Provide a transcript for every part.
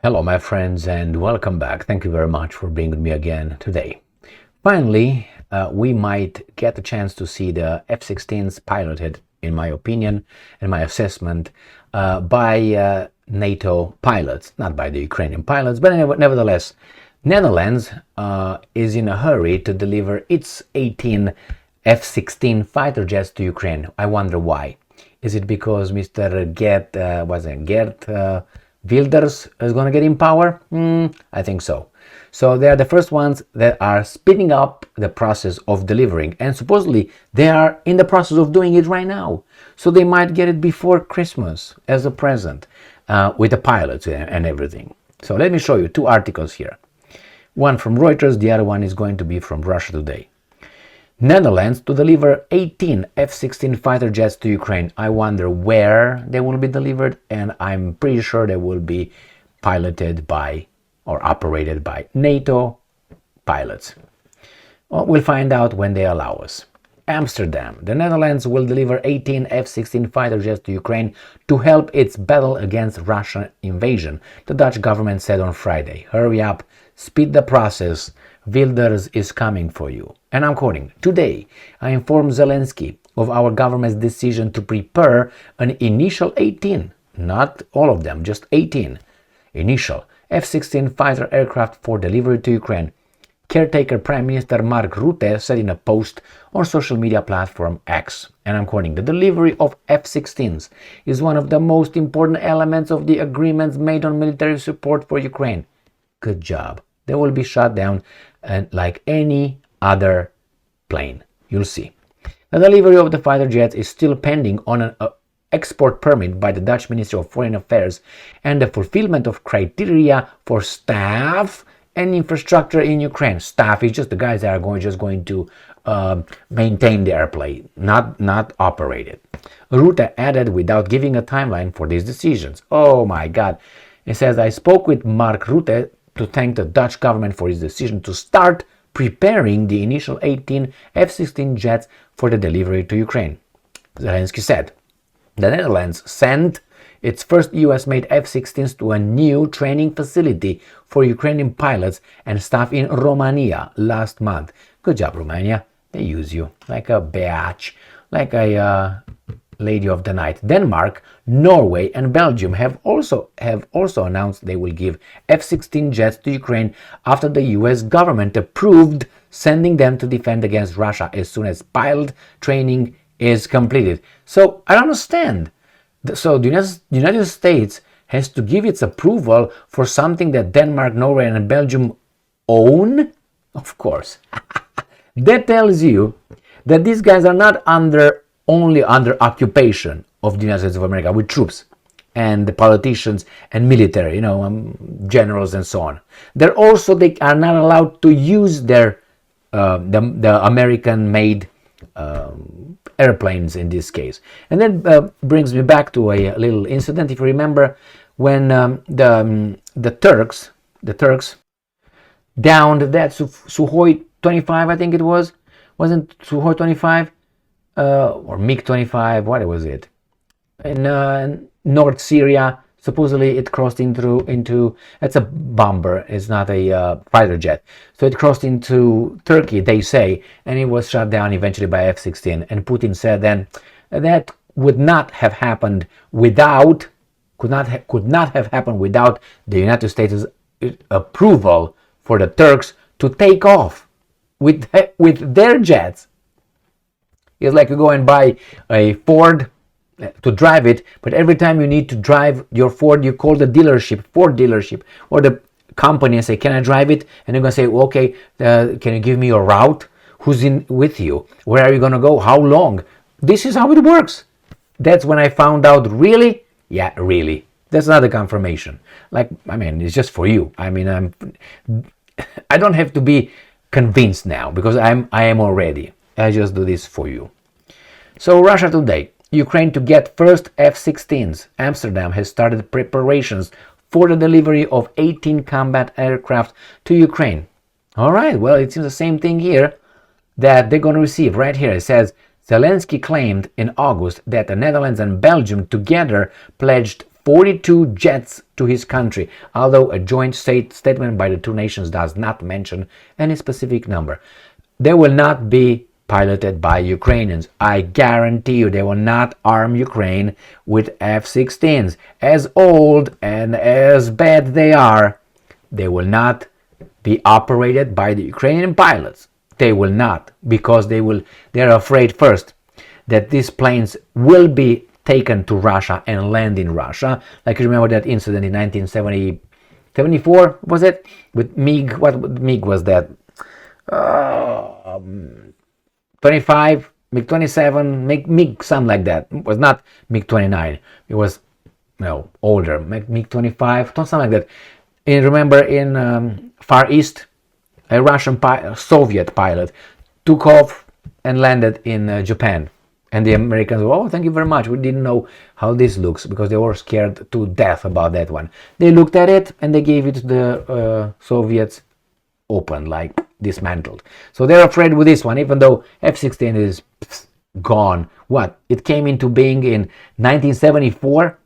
Hello, my friends, and welcome back. Thank you very much for being with me again today. Finally, we might get a chance to see the F-16s piloted, in my opinion and my assessment, by NATO pilots, not by the Ukrainian pilots, but nevertheless, Netherlands is in a hurry to deliver its 18 F-16 fighter jets to Ukraine. I wonder why. Is it because Mr. Geert Wilders is going to get in power? I think so. So they are the first ones that are speeding up the process of delivering, and supposedly they are in the process of doing it right now. So they might get it before Christmas as a present with the pilots and everything. So let me show you two articles here. One from Reuters, the other one is going to be from Russia Today. Netherlands to deliver 18 F-16 fighter jets to Ukraine. I wonder where they will be delivered, and I'm pretty sure they will be piloted by or operated by NATO pilots. Well, we'll find out when they allow us. Amsterdam. The Netherlands will deliver 18 F-16 fighter jets to Ukraine to help its battle against Russian invasion, the Dutch government said on Friday. Hurry up, speed the process. Wilders is coming for you. And I'm quoting, "Today, I informed Zelensky of our government's decision to prepare an initial 18, not all of them, just 18, initial F-16 fighter aircraft for delivery to Ukraine," caretaker Prime Minister Mark Rutte said in a post on social media platform X. And I'm quoting, "The delivery of F-16s is one of the most important elements of the agreements made on military support for Ukraine. Good job. They will be shot down like any other plane. You'll see." The delivery of the fighter jets is still pending on an export permit by the Dutch Ministry of Foreign Affairs and the fulfillment of criteria for staff and infrastructure in Ukraine. Staff is just the guys that are just going to maintain the airplane, not operate it. Rutte added without giving a timeline for these decisions. Oh my God. It says, "I spoke with Mark Rutte to thank the Dutch government for its decision to start preparing the initial 18 F-16 jets for the delivery to Ukraine." Zelensky said. The Netherlands sent its first US-made F-16s to a new training facility for Ukrainian pilots and staff in Romania last month. Good job, Romania. They use you like a bitch, like a lady of the night. Denmark, Norway, and Belgium have also announced they will give F-16 jets to Ukraine after the US government approved sending them to defend against Russia as soon as pilot training is completed. So I don't understand. So the United States has to give its approval for something that Denmark, Norway, and Belgium own? Of course. That tells you that these guys are not only under occupation of the United States of America with troops and the politicians and military, generals and so on. They are not allowed to use their the American-made airplanes in this case. And that brings me back to a little incident. If you remember, when the Turks downed that Sukhoi 25, I think it wasn't Sukhoi 25 or MiG-25, what was it? In North Syria, supposedly it crossed into it's a bomber, it's not a fighter jet. So it crossed into Turkey, they say, and it was shot down eventually by F-16. And Putin said then that could not have happened without the United States' approval for the Turks to take off with their jets. It's like you go and buy a Ford to drive it, but every time you need to drive your Ford, you call the Ford dealership, or the company and say, "Can I drive it?" And they're going to say, well, "Okay, can you give me your route? Who's in with you? Where are you going to go? How long?" This is how it works. That's when I found out, really? Yeah, really. That's not a confirmation. It's just for you. I don't have to be convinced now because I am already. I just do this for you. So Russia Today. Ukraine to get first F-16s. Amsterdam has started preparations for the delivery of 18 combat aircraft to Ukraine. All right, well, it seems the same thing here that they're going to receive. Right here it says, Zelensky claimed in August that the Netherlands and Belgium together pledged 42 jets to his country, although a joint statement by the two nations does not mention any specific number. They will not be piloted by Ukrainians. I guarantee you they will not arm Ukraine with F-16s. As old and as bad they are, they will not be operated by the Ukrainian pilots. They will not, because they're afraid first that these planes will be taken to Russia and land in Russia. Like you remember that incident in 1974, was it? With MiG, what MiG was that? 25, MiG-27, MiG, something like that. It was not MiG-29. It was, older, MiG-25, something like that. And remember in Far East, a Russian Soviet pilot took off and landed in Japan. And the Americans, oh, thank you very much. We didn't know how this looks because they were scared to death about that one. They looked at it and they gave it to the Soviets open, like dismantled. So they're afraid with this one, even though F-16 is gone. What? It came into being in 1974?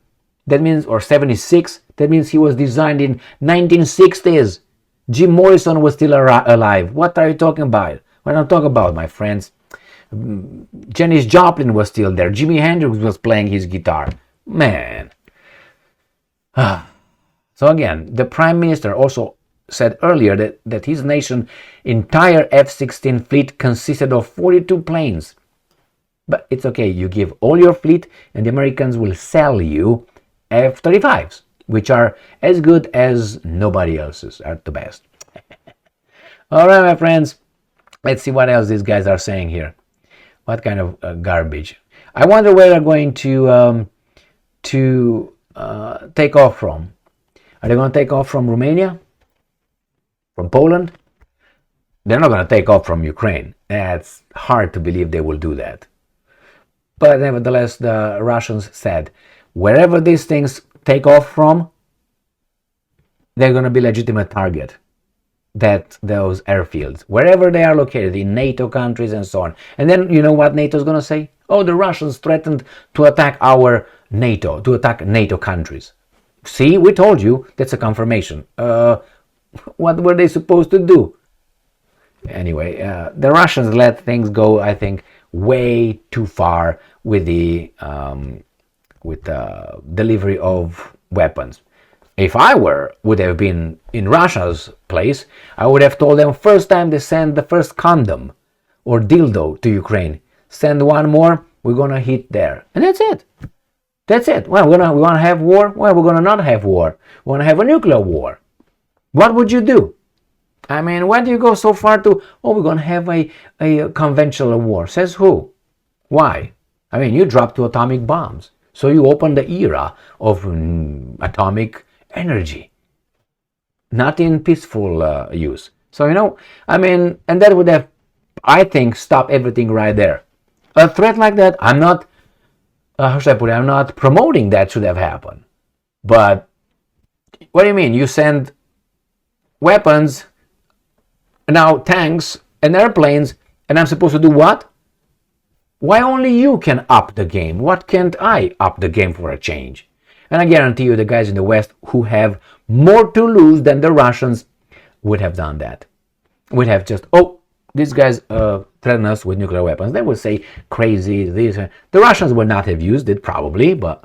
That means, or 76? That means he was designed in 1960s. Jim Morrison was still alive. What are you talking about? What I'm talking about, my friends? Janis Joplin was still there. Jimi Hendrix was playing his guitar. Man. So again, the Prime Minister also said earlier that his nation's entire F-16 fleet consisted of 42 planes. But it's okay, you give all your fleet and the Americans will sell you F-35s, which are as good as nobody else's, are the best. All right, my friends, let's see what else these guys are saying here. What kind of garbage? I wonder where they're going to take off from. Are they going to take off from Romania? From Poland? They're not going to take off from Ukraine. That's hard to believe they will do that. But nevertheless, the Russians said, wherever these things take off from, they're going to be legitimate target. That those airfields, wherever they are located, in NATO countries and so on. And then you know what NATO is going to say? Oh, the Russians threatened to attack our NATO, to attack NATO countries. See, we told you, that's a confirmation. What were they supposed to do? Anyway, the Russians let things go, I think, way too far with the delivery of weapons. If I would have been in Russia's place, I would have told them first time they send the first condom or dildo to Ukraine. Send one more, we're gonna hit there. And that's it. That's it. Well, we wanna have war? Well, we're gonna not have war. We wanna have a nuclear war. What would you do? I mean, why do you go so far to, we're gonna have a conventional war? Says who? Why? I mean, you dropped 2 atomic bombs. So you open the era of atomic energy, not in peaceful use. So, I mean, and that would have, I think, stopped everything right there. A threat like that, I'm not, how should I put it, I'm not promoting that should have happened. But what do you mean? You send weapons, now tanks and airplanes, and I'm supposed to do what? Why only you can up the game? What can't I up the game for a change? And I guarantee you the guys in the West who have more to lose than the Russians would have done that. Would have just, these guys threaten us with nuclear weapons. They would say crazy, this. The Russians would not have used it probably, but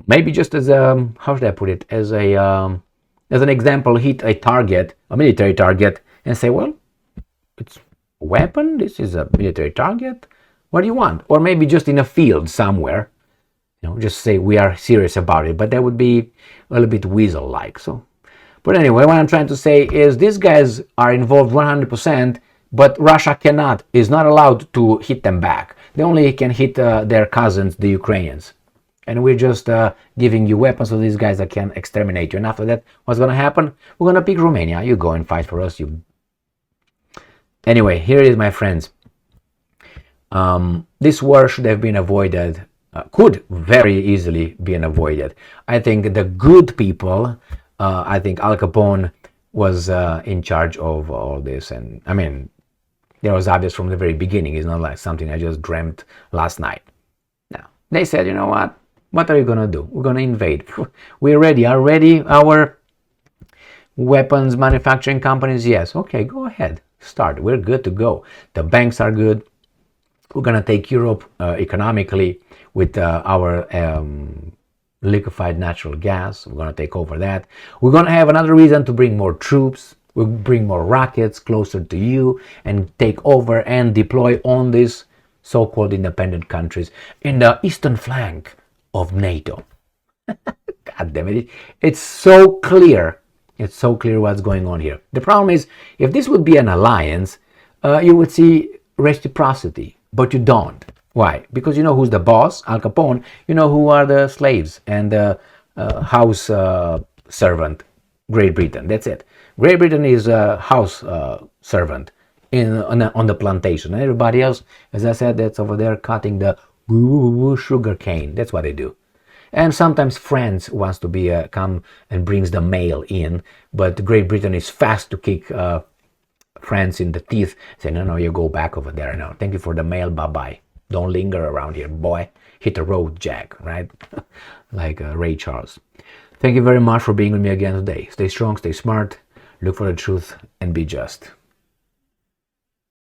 maybe just as a, how should I put it, as an example, hit a target, a military target, and say, well, it's a weapon, this is a military target, what do you want? Or maybe just in a field somewhere, just say we are serious about it, but that would be a little bit weasel-like. So, but anyway, what I'm trying to say is these guys are involved 100%, but Russia is not allowed to hit them back. They only can hit their cousins, the Ukrainians. And we're just giving you weapons so these guys that can exterminate you. And after that, what's going to happen? We're going to pick Romania. You go and fight for us. Anyway, here it is, my friends. This war should have been avoided. Could very easily be avoided. I think the good people, I think Al Capone was in charge of all this. And I mean, it was obvious from the very beginning. It's not like something I just dreamt last night. No, they said, you know what? What are you gonna do? We're gonna invade. We're ready. Are ready our weapons manufacturing companies? Yes. Okay, go ahead. Start. We're good to go. The banks are good. We're gonna take Europe economically with our liquefied natural gas. We're gonna take over that. We're gonna have another reason to bring more troops. We'll bring more rockets closer to you and take over and deploy on these so-called independent countries in the eastern flank of NATO. God damn it. It's so clear. It's so clear what's going on here. The problem is, if this would be an alliance, you would see reciprocity, but you don't. Why? Because you know who's the boss, Al Capone. You know who are the slaves and the house servant, Great Britain. That's it. Great Britain is a house servant on the plantation. And everybody else, as I said, that's over there cutting the sugar cane. That's what they do. And sometimes France wants to be come and brings the mail in, but Great Britain is fast to kick France in the teeth, say, no, you go back over there now. Thank you for the mail, bye-bye. Don't linger around here, boy. Hit the road, Jack, right? Like Ray Charles. Thank you very much for being with me again today. Stay strong, stay smart, look for the truth, and be just.